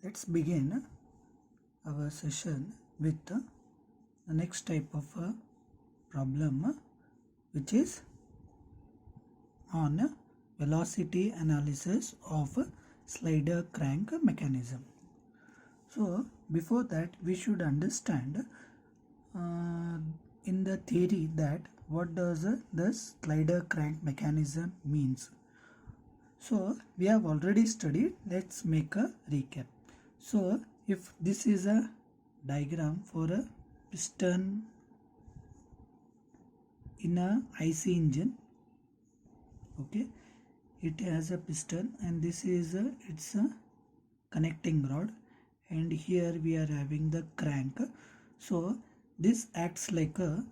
Let's begin our session with the next type of problem, which is on velocity analysis of slider crank mechanism. So before that we should understand in the theory that what does the slider crank mechanism means. So we have already studied. Let's make a recap. So if this is a diagram for a piston in a IC engine, okay, it has a piston and this is it's a connecting rod, and here we are having the crank. So this acts like a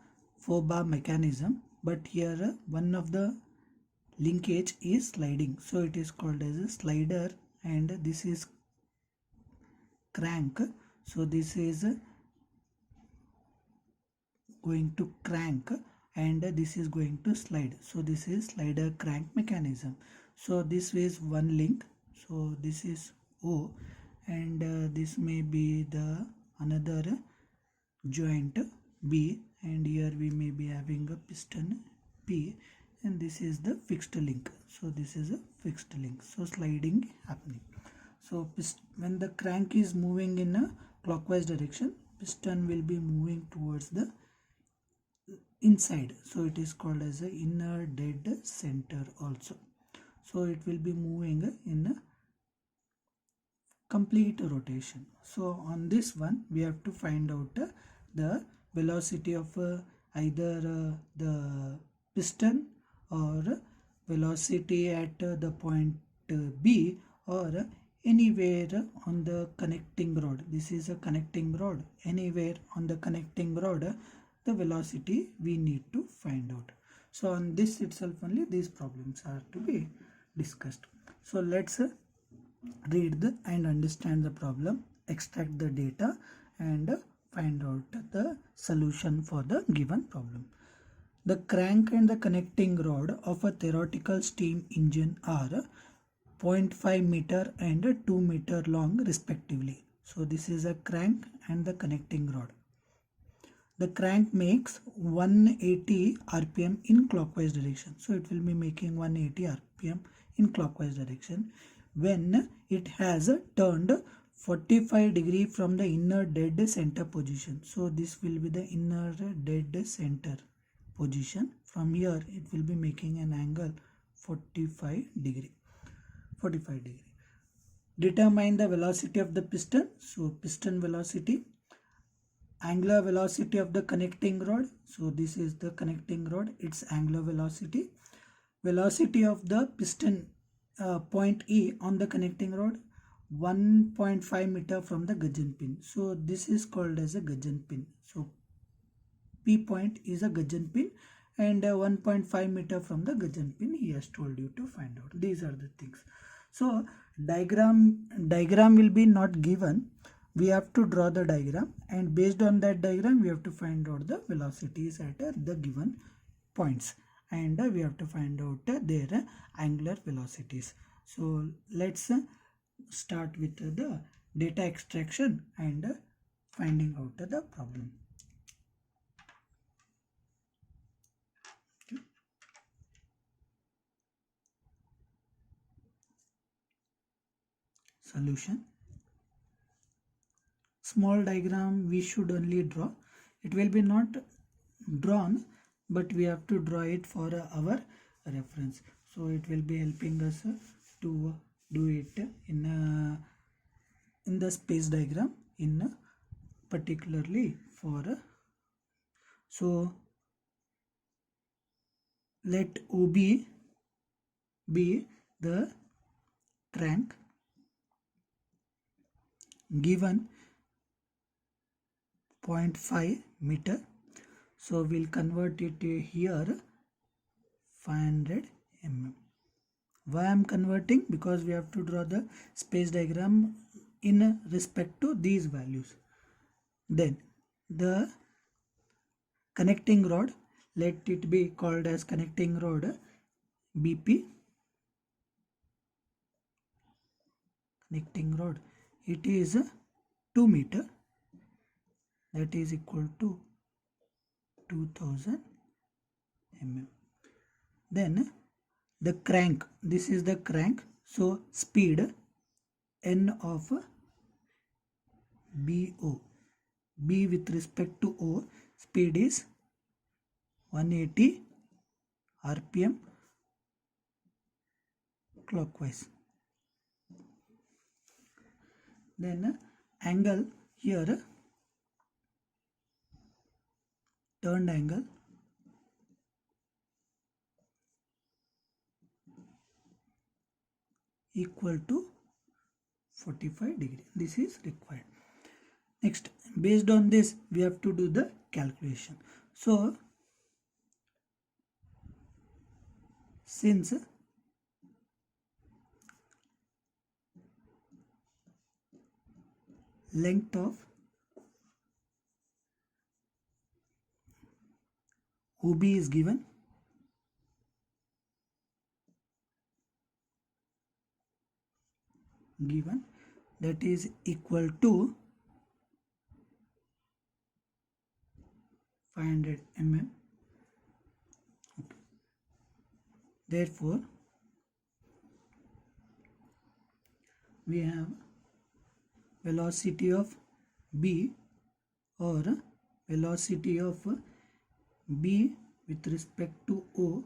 4-bar mechanism, but here one of the linkage is sliding, so it is called as a slider, and this is crank. So this is going to crank and this is going to slide, so this is slider crank mechanism. So this is one link, so this is O, and this may be the another joint B, and here we may be having a piston P, and this is the fixed link, so this is a fixed link, so sliding happening. So when the crank is moving in a clockwise direction, piston will be moving towards the inside, so it is called as a inner dead center also. So it will be moving in a complete rotation. So on this one we have to find out the velocity of either the piston or velocity at the point B, or anywhere on the connecting rod. This is a connecting rod. Anywhere on the connecting rod, the velocity we need to find out. So on this itself only these problems are to be discussed. So let's read and understand the problem, extract the data, and find out the solution for the given problem. The crank and the connecting rod of a theoretical steam engine are 0.5 meter and 2 meter long respectively. So this is a crank and the connecting rod. The crank makes 180 rpm in clockwise direction, so it will be making 180 rpm in clockwise direction when it has turned 45 degree from the inner dead center position. So this will be the inner dead center position. From here it will be making an angle 45 degree. Determine the velocity of the piston. So piston velocity. Angular velocity of the connecting rod. So this is the connecting rod, its angular velocity. Velocity of the piston point E on the connecting rod, 1.5 meter from the gudgeon pin. So this is called as a gudgeon pin. So P point is a gudgeon pin, and 1.5 meter from the gudgeon pin he has told you to find out. These are the things. So diagram will be not given. We have to draw the diagram, and based on that diagram we have to find out the velocities at the given points, and we have to find out their angular velocities. So let's start with the data extraction and finding out the problem. Okay. Solution. Small diagram we should only draw. It will be not drawn, but we have to draw it for our reference. So it will be helping us to do it in the space diagram in particularly for so let OB be the crank given 0.5 meter. So we'll convert it here 500 mm. Why I'm converting? Because we have to draw the space diagram in respect to these values. Then the connecting rod, let it be called as connecting rod BP. Connecting rod it is 2 meter, that is equal to 2000 mm. Then the crank, this is the crank, so speed n of BO, B with respect to O, speed is 180 rpm clockwise. Then angle here, turned angle equal to 45 degree. This is required. Next, based on this we have to do the calculation. So since length of OB is given, that is equal to 500 mm. Okay. Therefore we have velocity of B, or velocity of B with respect to O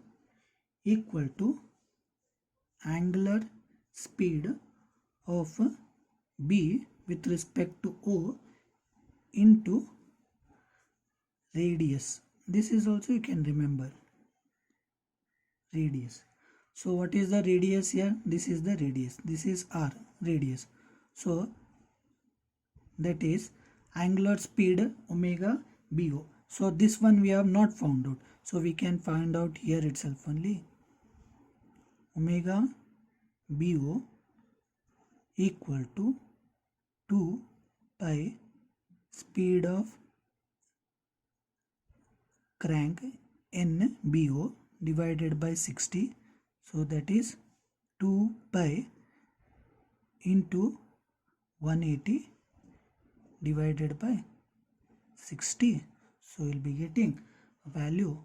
equal to angular speed of B with respect to O into radius. This is also you can remember, radius. So what is the radius here? This is the radius, this is R, radius. So that is angular speed omega BO. So this one we have not found out, so we can find out here itself only. Omega BO equal to 2 pi speed of crank NBO divided by 60. So that is 2 pi into 180 divided by 60. So we'll be getting a value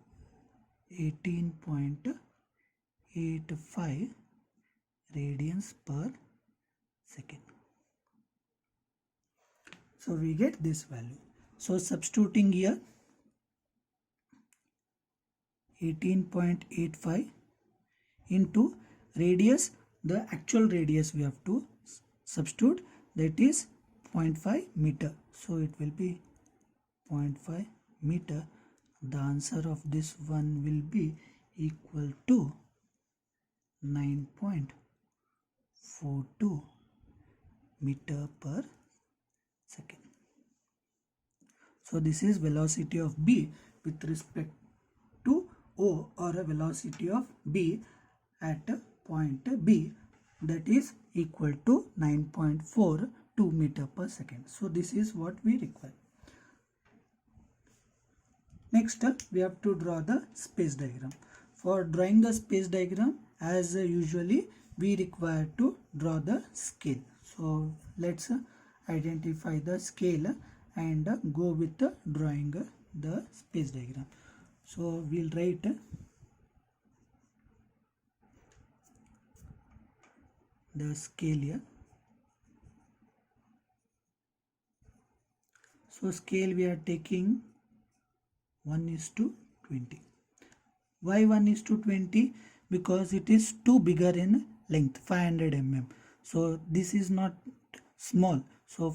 18.85 radians per second. So we get this value. So substituting here 18.85 into radius, the actual radius we have to substitute, that is 0.5 meter. So it will be 0.5 meter. The answer of this one will be equal to 9.42 meter per second. So this is velocity of B with respect to O, or a velocity of B at point B, that is equal to 9.42 meter per second. So this is what we require. Next we have to draw the space diagram. For drawing the space diagram, as usually we require to draw the scale. So let's identify the scale and go with the drawing the space diagram. So we'll write the scale here. So scale we are taking 1:20. Why 1:20? Because it is too bigger in length, 500 mm. So this is not small, so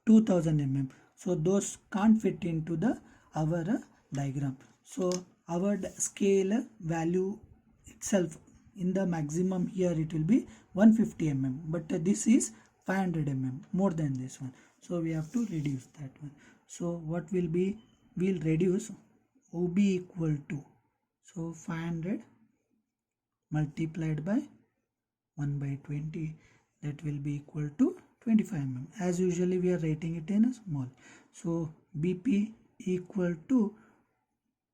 2000 mm. So those can't fit into the our diagram. So our scale value itself in the maximum here it will be 150 mm, but this is 500 mm, more than this one. So we have to reduce that one. So what will be, we'll reduce OB equal to, so 500 multiplied by 1/20, that will be equal to 25 mm. As usually we are writing it in a small. So BP equal to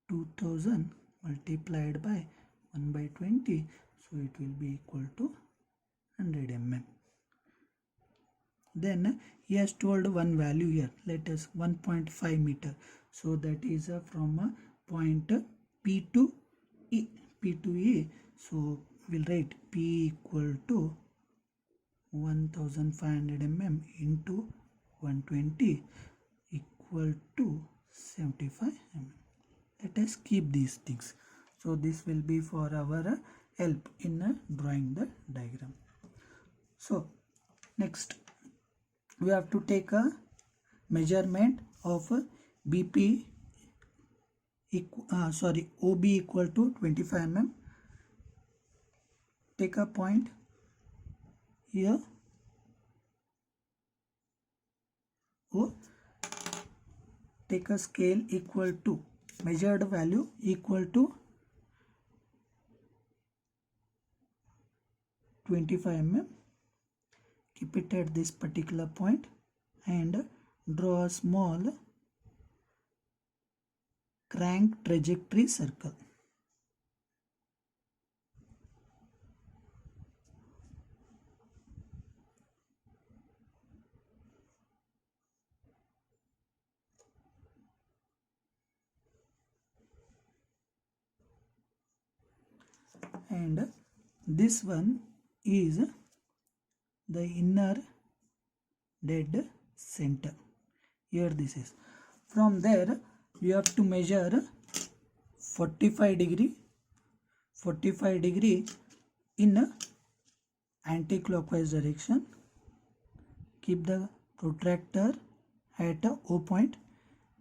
2000 multiplied by 1/20, so it will be equal to 100 mm. Then he has told one value here, let us 1.5 meter. So that is from point P to E. P to E. So we'll write P equal to 1500 mm into 120 equal to 75 mm. Let us keep these things. So this will be for our help in drawing the diagram. So next we have to take a measurement of BP OB equal to 25 mm. Take a point here O. Take a scale equal to measured value equal to 25 mm. Keep it at this particular point and draw a small crank trajectory circle. And this one is the inner dead center. Here this is. From there we have to measure 45 degree in anti-clockwise direction. Keep the protractor at O point.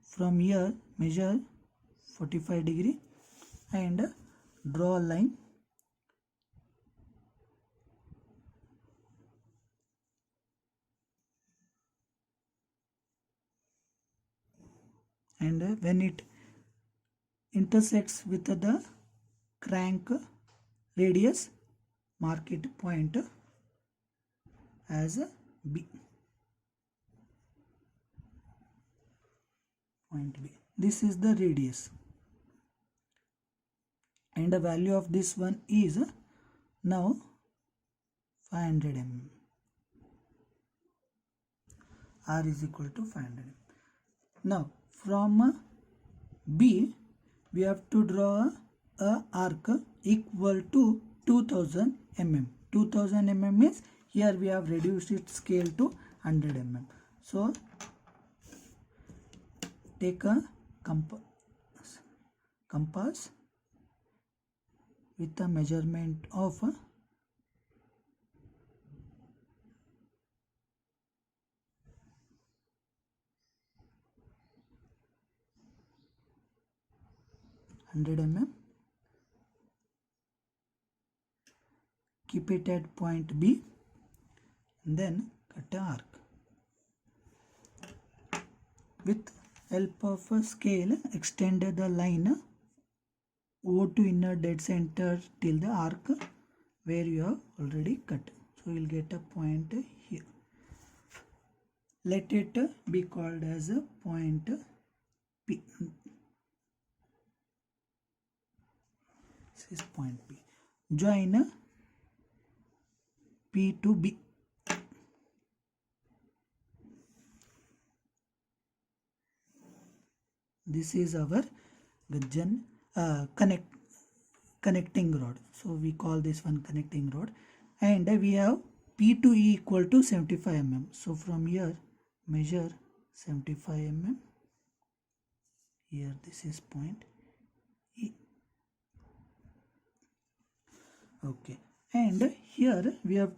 From here measure 45 degree and draw a line. And when it intersects with the crank radius, mark it point as B. Point B. This is the radius. And the value of this one is now 500 mm. R is equal to 500 mm. Now from B we have to draw a arc equal to 2000 mm. 2000 mm means here we have reduced its scale to 100 mm. So take a compass with a measurement of 100 mm. Keep it at point B and then cut an arc. With help of a scale, extend the line O to inner dead center till the arc where you have already cut. So you will get a point here. Let it be called as a point P. This is point P. Join P to B. This is our Gudgeon connecting rod. So we call this one connecting rod. And we have P to E equal to 75 mm. So from here measure 75 mm. Here this is point E. Okay. And here we have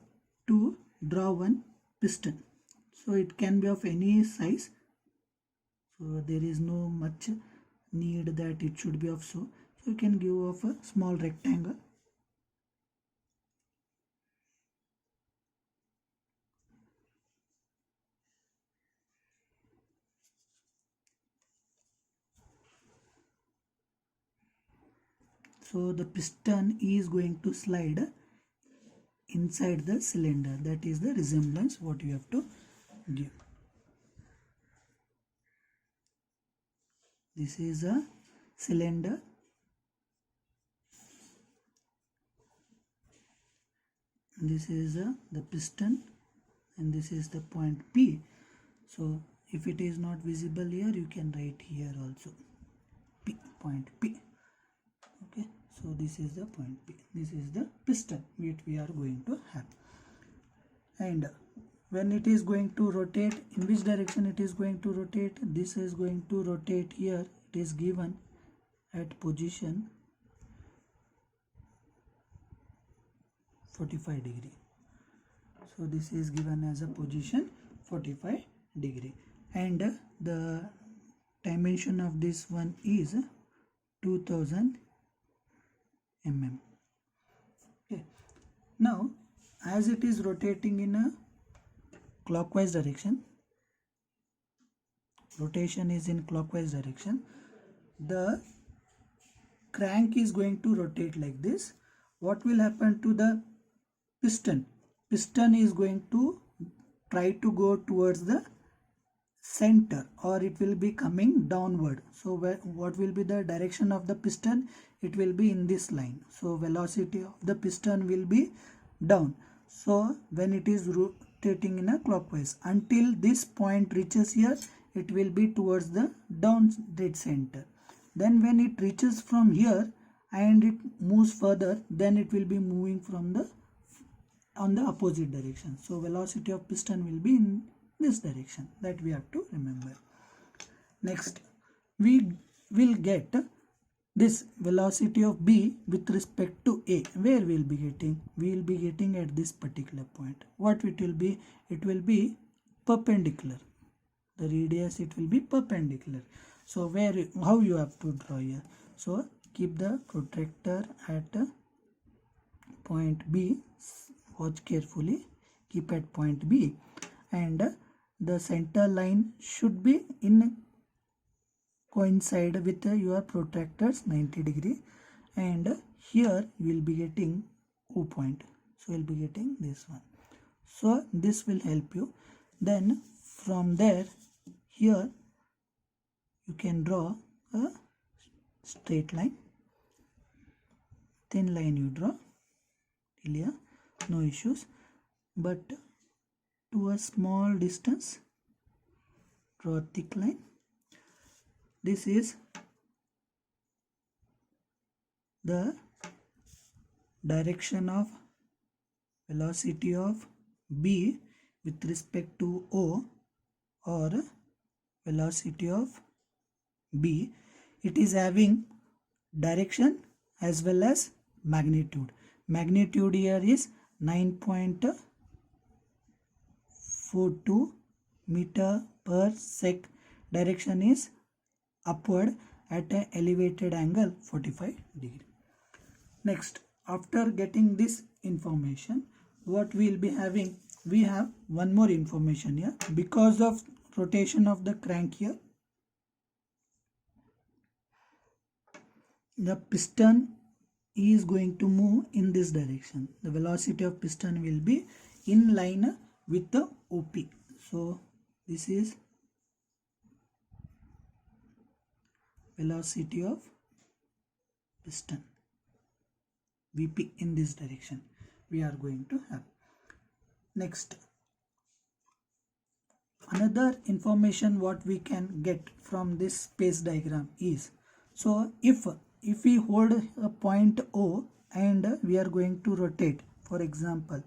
to draw one piston. So it can be of any size. So there is no much need that it should be of so you can give of a small rectangle. So the piston is going to slide inside the cylinder. That is the resemblance what you have to give. This is a cylinder. This is the piston and this is the point P. So if it is not visible here, you can write here also P, point P. Okay, so this is the point P. This is the piston which we are going to have. And when it is going to rotate, in which direction it is going to rotate? This is going to rotate here. It is given at position 45 degree. So this is given as a position 45 degree, and the dimension of this one is 2000 mm. Okay, now as it is rotating in a clockwise direction, rotation is in clockwise direction, the crank is going to rotate like this. What will happen to the piston? Piston is going to try to go towards the center, or it will be coming downward. So what will be the direction of the piston? It will be in this line. So velocity of the piston will be down. So when it is rotating in a clockwise, until this point reaches here, it will be towards the down dead center. Then when it reaches from here and it moves further, then it will be moving from the on the opposite direction. So velocity of piston will be in this direction. That we have to remember. Next, we will get this velocity of B with respect to A. Where we will be getting? We will be getting at this particular point. What it will be? It will be perpendicular. The radius, it will be perpendicular. So how you have to draw here? So keep the protractor at point B. Watch carefully. Keep at point B, and the center line should be in coincide with your protractors 90 degree, and here you will be getting O point. So you will be getting this one. So this will help you. Then from there, here you can draw a straight line, thin line you draw till here, no issues, but to a small distance draw a thick line. This is the direction of velocity of B with respect to O, or velocity of B. It is having direction as well as magnitude. Magnitude here is 9.42 meter per sec. Direction is upward at an elevated angle 45 degree. Next, after getting this information, what we will be having? We have one more information here. Because of rotation of the crank here, the piston is going to move in this direction. The velocity of piston will be in line with the OP. So this is velocity of piston, VP, in this direction we are going to have. Next, another information what we can get from this space diagram is, so if we hold a point O and we are going to rotate, for example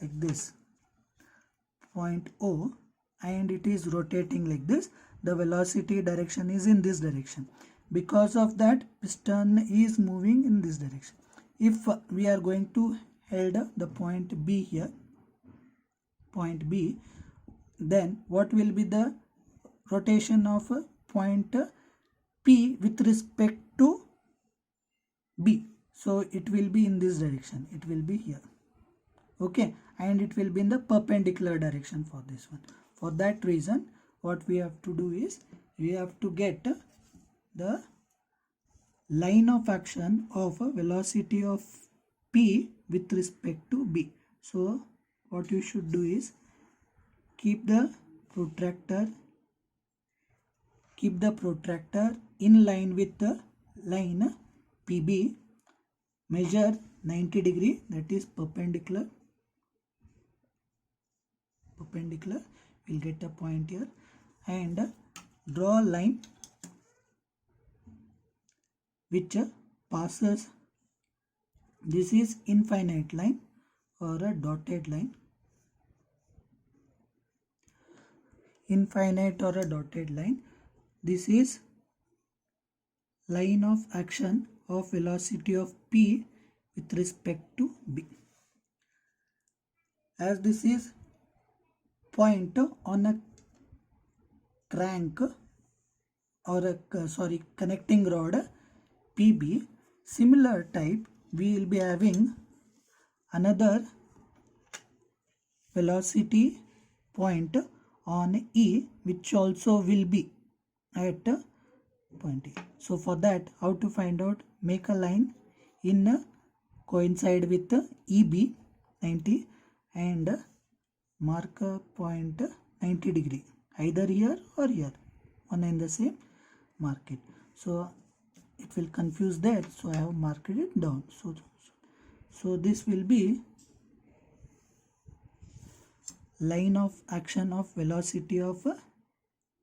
like this point O, and it is rotating like this, the velocity direction is in this direction. Because of that, piston is moving in this direction. If we are going to hold the point B here, point B, then what will be the rotation of point P with respect to B? So it will be in this direction, it will be here, okay, and it will be in the perpendicular direction for this one. For that reason, what we have to do is, we have to get the line of action of a velocity of P with respect to B. So what you should do is, keep the protractor in line with the line PB, measure 90 degree, that is perpendicular perpendicular, we'll get a point here, and draw a line which passes, this is infinite line or a dotted line, infinite or a dotted line. This is line of action of velocity of p with respect to b. As this is point on a crank or a connecting rod PB, similar type we will be having another velocity point on E, which also will be at point E. So for that, how to find out? Make a line in coincide with EB 90 and mark a point 90 degree, either here or here, one and the same, mark it. So it will confuse that, so I have marked it down. So this will be line of action of velocity of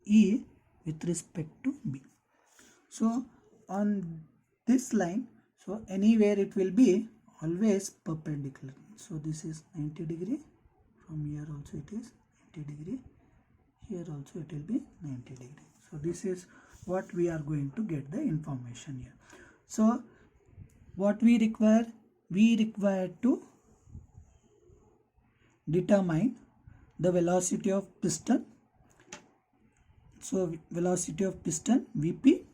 E with respect to B. So on this line, so anywhere it will be always perpendicular. So this is 90 degree, from here also it is 90 degree, here also it will be 90 degree. So this is what we are going to get the information here. So what we require to determine the velocity of piston. So velocity of piston Vp,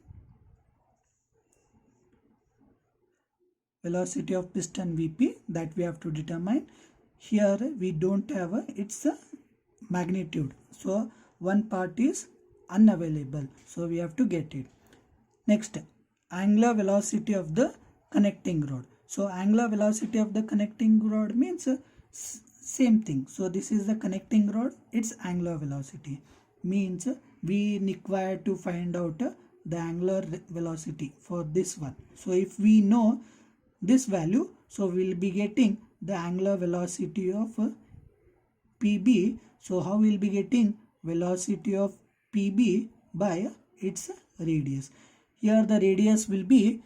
velocity of piston Vp, that we have to determine. Here we don't have its magnitude, so one part is unavailable, so we have to get it. Next, angular velocity of the connecting rod. So angular velocity of the connecting rod means same thing. So this is the connecting rod, its angular velocity means we require to find out the angular velocity for this one. So if we know this value, so we will be getting the angular velocity of PB. So how we will be getting velocity of PB by its radius. Here the radius will be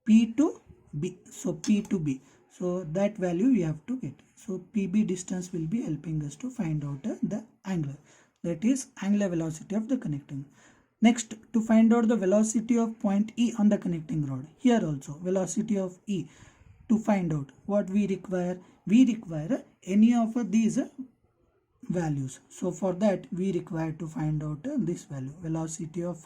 P to B. So P to B. So that value we have to get. So PB distance will be helping us to find out the angular. That is angular velocity of the connecting. Next, to find out the velocity of point E on the connecting rod. Here also velocity of E. To find out what we require any of these values. So for that we require to find out this value, velocity of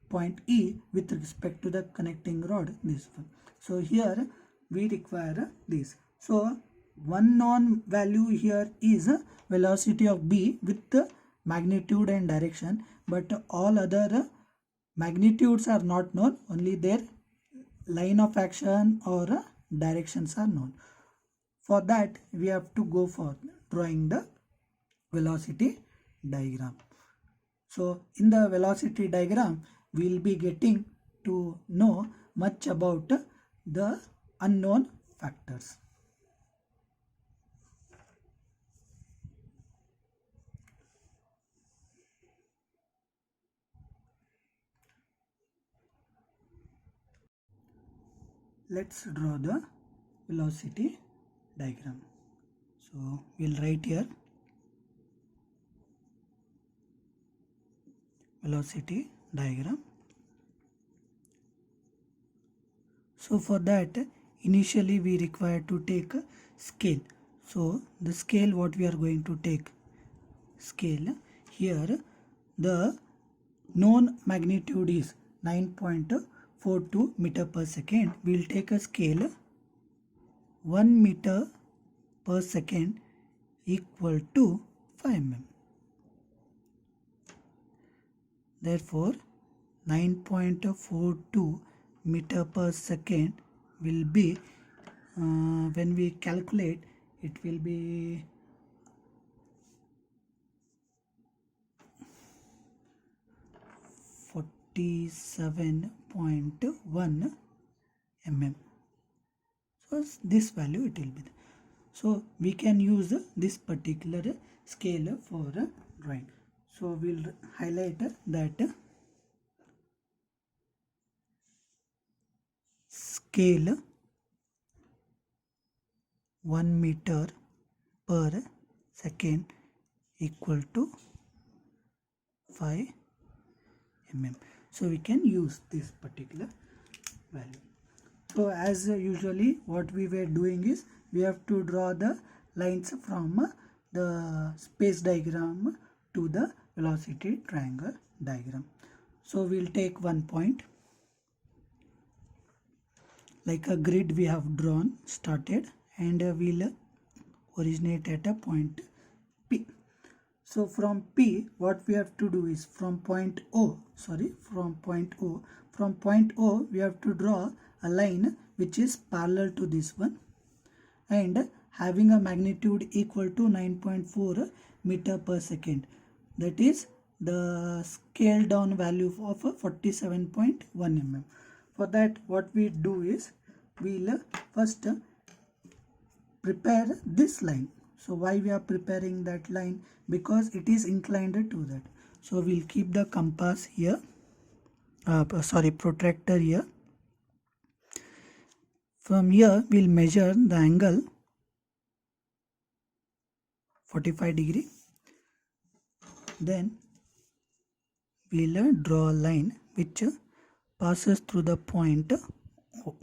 point E with respect to the connecting rod, this one. So here we require this. So one known value here is velocity of B with the magnitude and direction, but all other magnitudes are not known, only their line of action or directions are known. For that we have to go for drawing the velocity diagram. So in the velocity diagram we will be getting to know much about the unknown factors. Let's draw the velocity diagram. So we'll write here velocity diagram. So for that initially we require to take a scale. So the scale, what we are going to take, scale here, the known magnitude is 9.42 meter per second. We will take a scale 1 meter per second equal to 5 mm. Therefore 9.42 meter per second will be when we calculate, it will be 47.1 mm. So this value it will be. So we can use this particular scale for drawing. So we'll highlight that scale 1 meter per second equal to 5 mm. So we can use this particular value. So as usually what we were doing is we have to draw the lines from the space diagram to the velocity triangle diagram. So we'll take one point like a grid we have drawn started, and we'll originate at a point P. So from P, what we have to do is from point O, we have to draw a line which is parallel to this one and having a magnitude equal to 9.4 meter per second. That is the scale down value of 47.1 mm. For that, what we do is we'll first prepare this line. So why we are preparing that line? Because it is inclined to that. So we'll keep the compass here, protractor here. From here we'll measure the angle 45 degree. Then we'll draw a line which passes through the point O.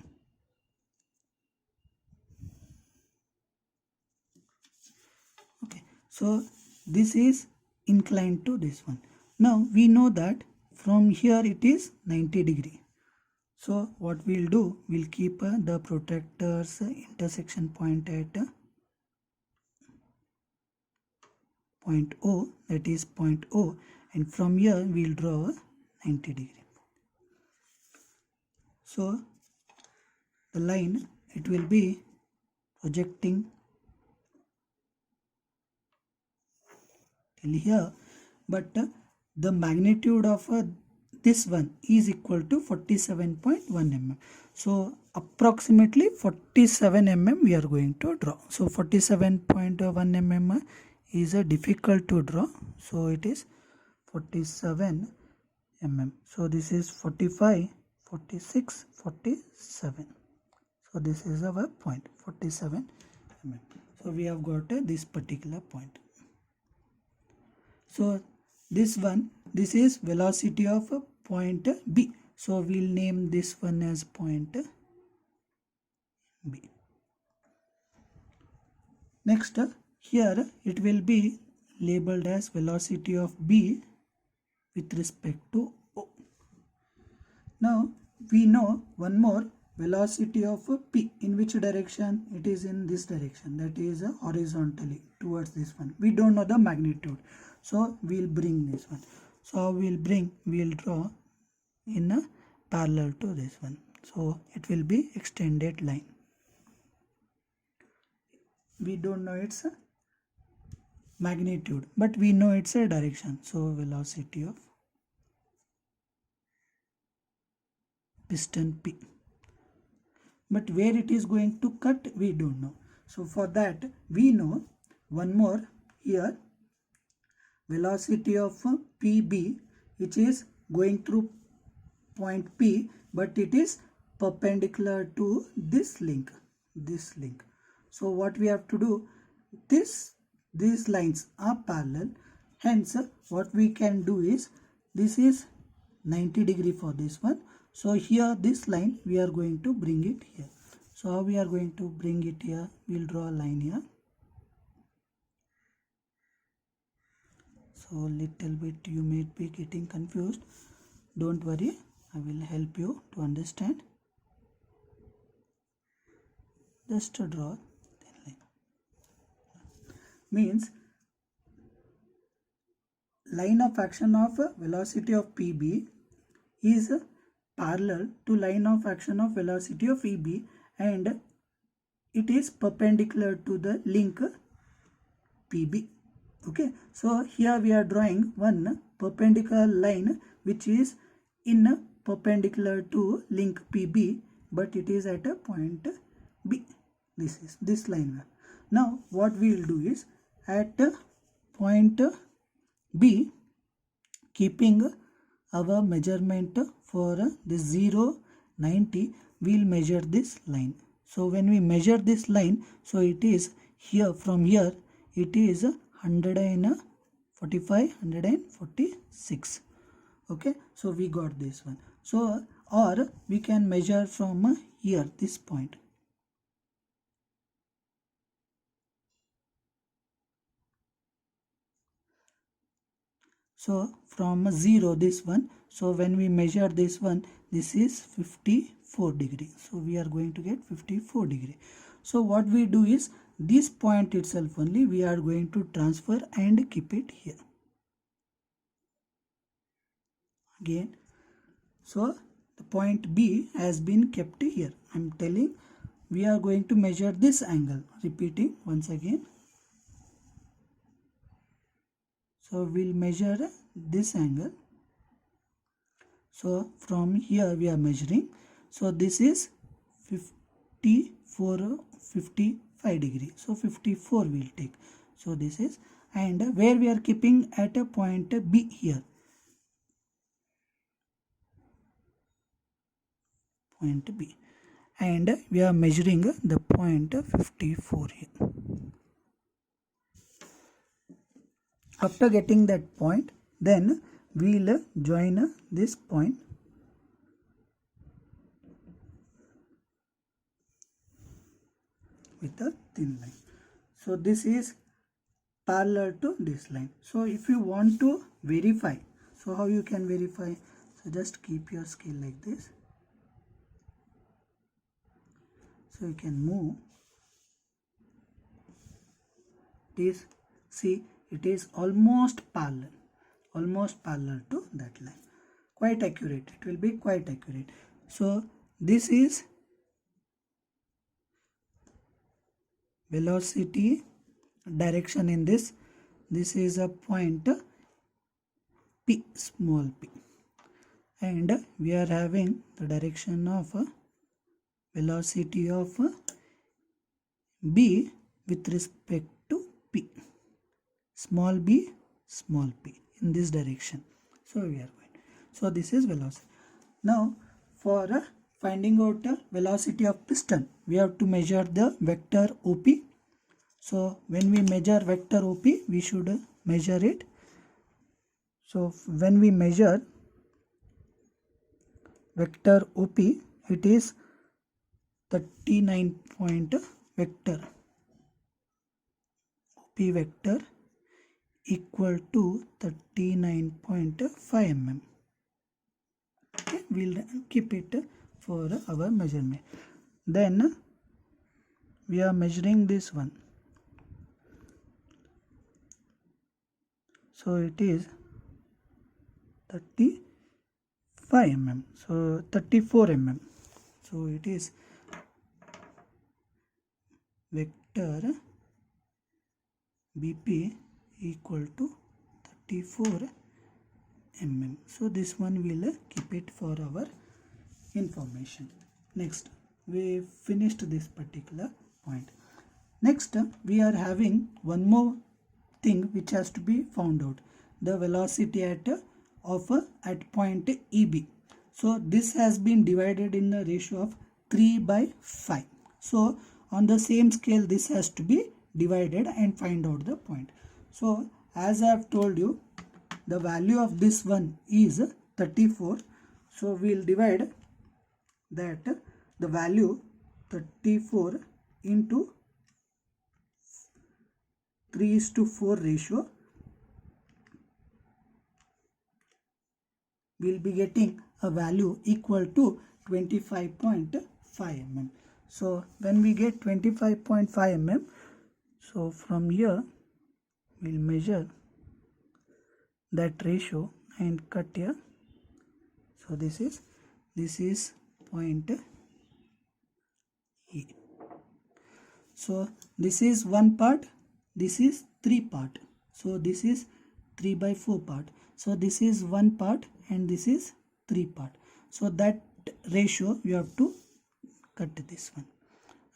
Okay, so this is inclined to this one. Now we know that from here it is 90 degree. So what we'll do, we'll keep the protractor's intersection point at point O, that is point O, and from here we'll draw 90 degree. So the line, it will be projecting till here, but the magnitude of this one is equal to 47.1 mm. So approximately 47 mm we are going to draw. So 47.1 mm is difficult to draw. So it is 47 mm. So this is 45, 46, 47. So this is our point 47 mm. So we have got this particular point. So this is velocity of point B. So we'll name this one as point B. Next, here it will be labeled as velocity of B with respect to O. Now we know one more, velocity of P. In which direction? It is in this direction, that is horizontally towards this one. We don't know the magnitude, so we'll bring this one. So we'll draw in a parallel to this one. So it will be extended line. We don't know its magnitude, but we know its a direction. So velocity of piston P. But where it is going to cut, we don't know. So for that, we know one more here, velocity of PB, which is going through point P, but it is perpendicular to this link. So what we have to do, these lines are parallel. Hence, what we can do is, this is 90 degree for this one. So here this line we are going to bring it here. So how we are going to bring it here? We'll draw a line here. So little bit you may be getting confused. Don't worry, I will help you to understand. Just to draw thin line. Means line of action of velocity of PB is parallel to line of action of velocity of EB, and it is perpendicular to the link PB. Okay, so here we are drawing one perpendicular line which is in perpendicular to link PB, but it is at a point B. This is this line. Now what we will do is, at point B, keeping our measurement for the 0, 90, we will measure this line. So when we measure this line, so it is here, from here it is 145, 146. Okay, so we got this one. So or we can measure from here, this point. So from 0, this one, so when we measure this one, this is 54 degree. So we are going to get 54 degree. So what we do is, this point itself only we are going to transfer and keep it here again. So the point B has been kept here. I am telling, we are going to measure this angle. Repeating once again. So we'll measure this angle. So from here we are measuring. So this is 54, 55 degree. So 54 we'll take. So this is, and where we are keeping at a point B here. Point B. And we are measuring the point 54 here. After getting that point, then we will join this point with a thin line. So this is parallel to this line. So if you want to verify, so how you can verify? So just keep your scale like this. So you can move this. See, it is almost parallel to that line. Quite accurate. It will be quite accurate. So this is velocity direction in this. This is a point P, small p, and we are having the direction of velocity of B with respect to P, small b, small p, in this direction. So we are going. So this is velocity. Now for finding out the velocity of piston, we have to measure the vector OP. So when we measure vector OP, we should measure it. So when we measure vector OP, it is 39 point vector. OP vector equal to 39.5 mm. Okay, we'll keep it for our measurement. Then we are measuring this one. So it is 35 mm. So 34 mm. So it is vector BP equal to 34 mm. So this one will keep it for our information. Next, we finished this particular point. Next, we are having one more thing which has to be found out, the velocity at point EB. So this has been divided in the ratio of 3/5. So on the same scale this has to be divided and find out the point. So as I have told you, the value of this one is 34. So we will divide that, the value 34 into 3:4 ratio, we will be getting a value equal to 25.5 mm. So when we get 25.5 mm, so from here we will measure that ratio and cut here. So this is point E. So this is one part, this is 3 part. So this is 3/4 part. So this is one part and this is 3 part. So that ratio you have to cut this one.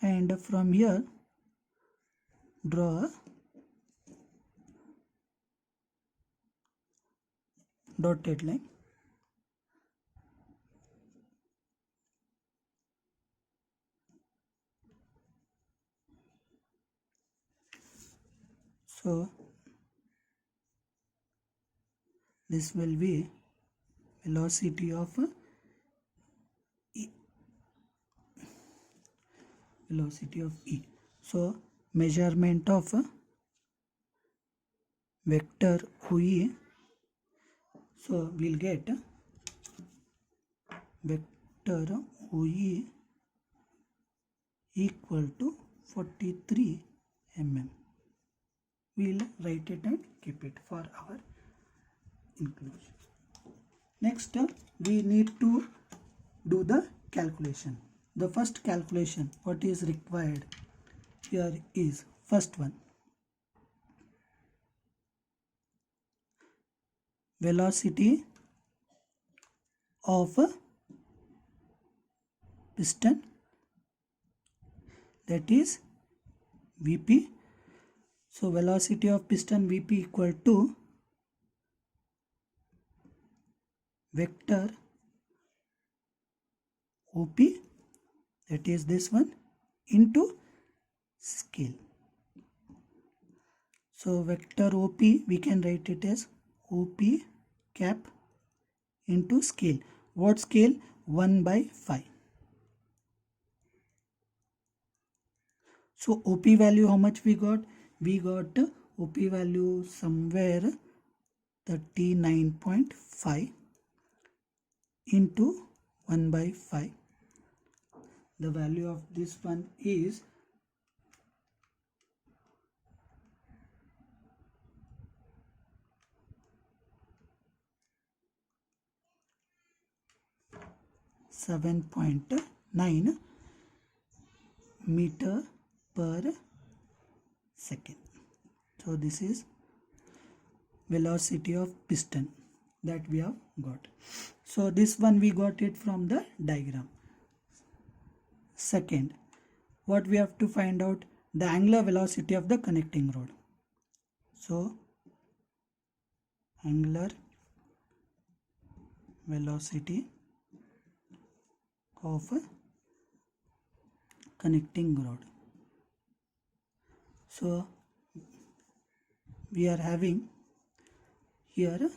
And from here draw a dotted line. So this will be velocity of E. Velocity of E. So measurement of vector OE. So we'll get vector OE equal to 43 mm. We'll write it and keep it for our inclusion. Next, we need to do the calculation. The first calculation, what is required here is first one. Velocity of piston, that is Vp. So velocity of piston Vp equal to vector OP, that is this one, into scale. So vector OP, we can write it as OP cap into scale. What scale? 1/5. So OP value, how much we got? We got OP value somewhere 39.5 into 1/5. The value of this one is 7.9 meter per second. So this is velocity of piston that we have got. So this one we got it from the diagram. Second, what we have to find out? The angular velocity of the connecting rod. So angular velocity of a connecting rod. So we are having here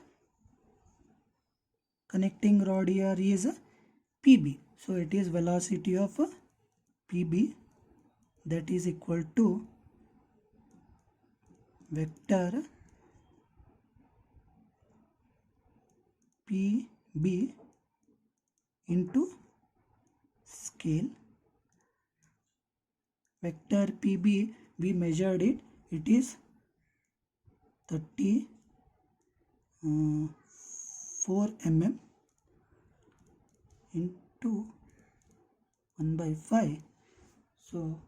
connecting rod here is PB. So it is velocity of PB, that is equal to vector PB into scale. Vector PB, we measured it, it is 34 mm into 1/5. So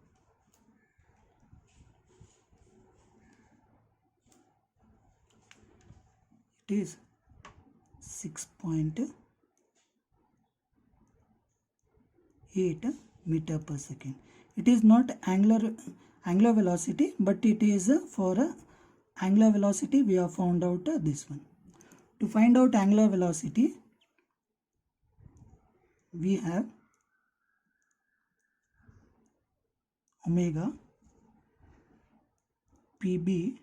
it is 6.8 meter per second. It is not angular velocity, but it is for angular velocity we have found out this one. To find out angular velocity, we have omega PB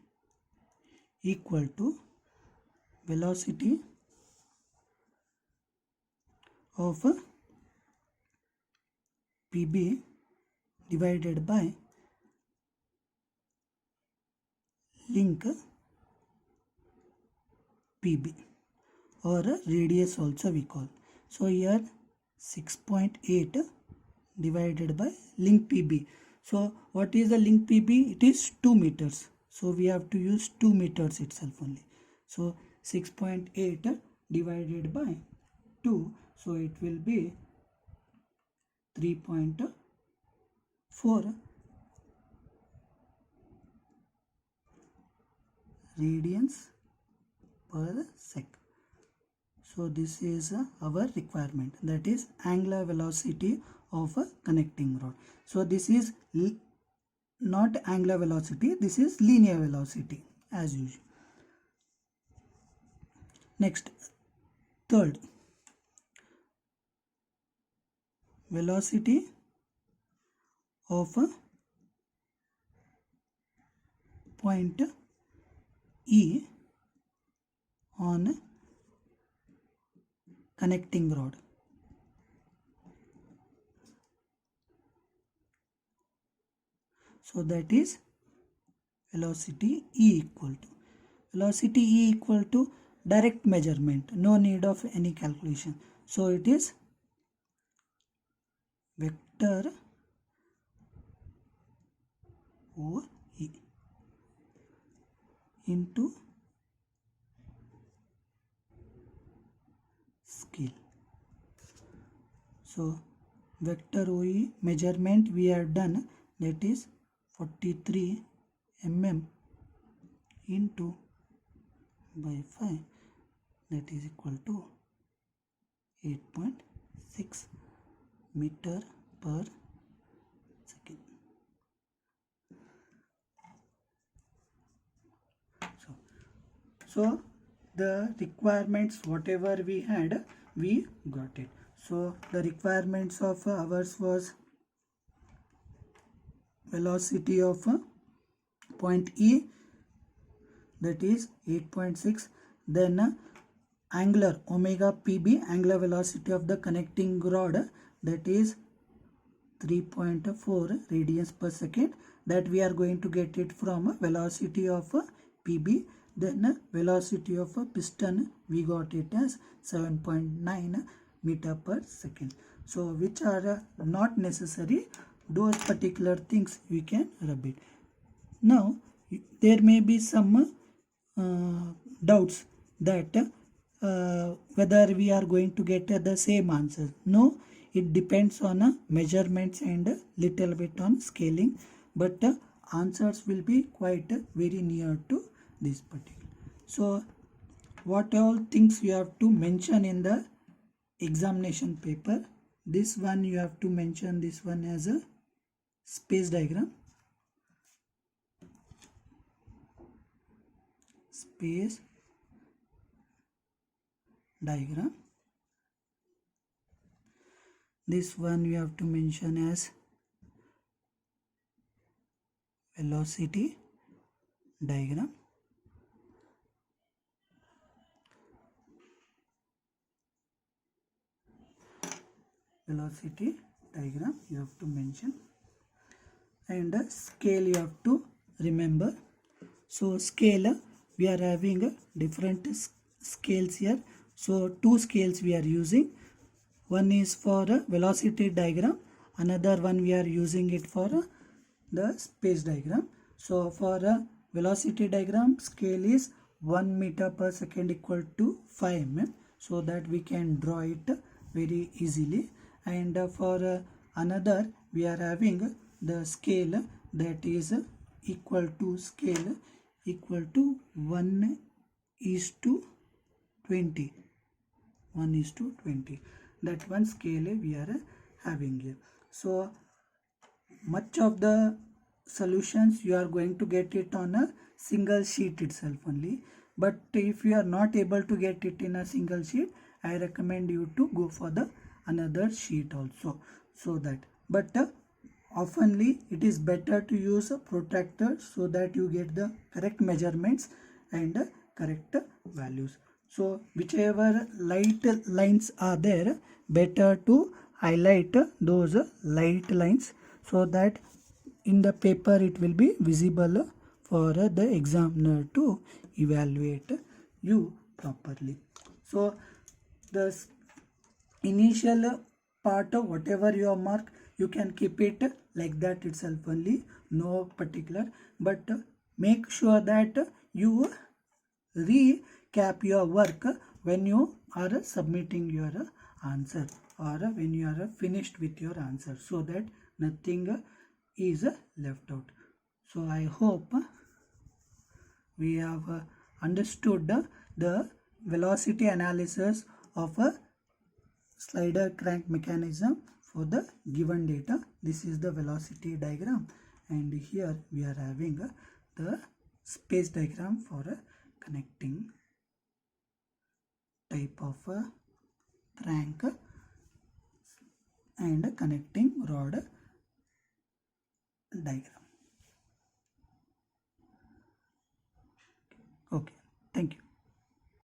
equal to velocity of PB divided by link PB, or radius also we call. So here 6.8 divided by link PB. So what is the link PB? It is 2 meters. So we have to use 2 meters itself only. So 6.8 divided by 2. So it will be 3.4 radians per sec. So this is our requirement, that is angular velocity of a connecting rod. So this is not angular velocity, this is linear velocity as usual. Next, third, velocity of a point E on connecting rod. So that is velocity E equal to direct measurement, no need of any calculation. So it is vector OE into scale. So vector OE measurement we have done, that is 43 mm into by 5, that is equal to 8.6 meter per second. So the requirements whatever we had, we got it. So the requirements of ours was velocity of point E, that is 8.6, then angular omega PB, angular velocity of the connecting rod, that is 3.4 radians per second, that we are going to get it from velocity of PB. Then velocity of a piston, we got it as 7.9 meter per second. So which are not necessary, those particular things we can rub it. Now there may be some doubts that whether we are going to get the same answer. No, it depends on measurements and little bit on scaling, but answers will be quite very near to this particular. So what all things you have to mention in the examination paper? This one you have to mention this one as a space diagram. Space diagram. This one you have to mention as velocity diagram. Velocity diagram you have to mention, and scale you have to remember. So scale, we are having different scales here. So two scales we are using. One is for velocity diagram, another one we are using it for the space diagram. So for velocity diagram, scale is 1 meter per second equal to 5 mm, so that we can draw it very easily. And for another, we are having the scale, that is equal to scale equal to 1:20. 1:20. That one scale we are having here. So much of the solutions you are going to get it on a single sheet itself only. But if you are not able to get it in a single sheet, I recommend you to go for the another sheet also. So that, but oftenly it is better to use a protractor so that you get the correct measurements and correct values. So whichever light lines are there, better to highlight those light lines so that in the paper it will be visible for the examiner to evaluate you properly. So the initial part of whatever you mark, you can keep it like that itself only, no particular, but make sure that you recap your work when you are submitting your answer, or when you are finished with your answer, so that nothing is left out. So I hope we have understood the velocity analysis of a slider crank mechanism for the given data. This is the velocity diagram, and here we are having the space diagram for a connecting type of crank and connecting rod diagram. Okay, thank you.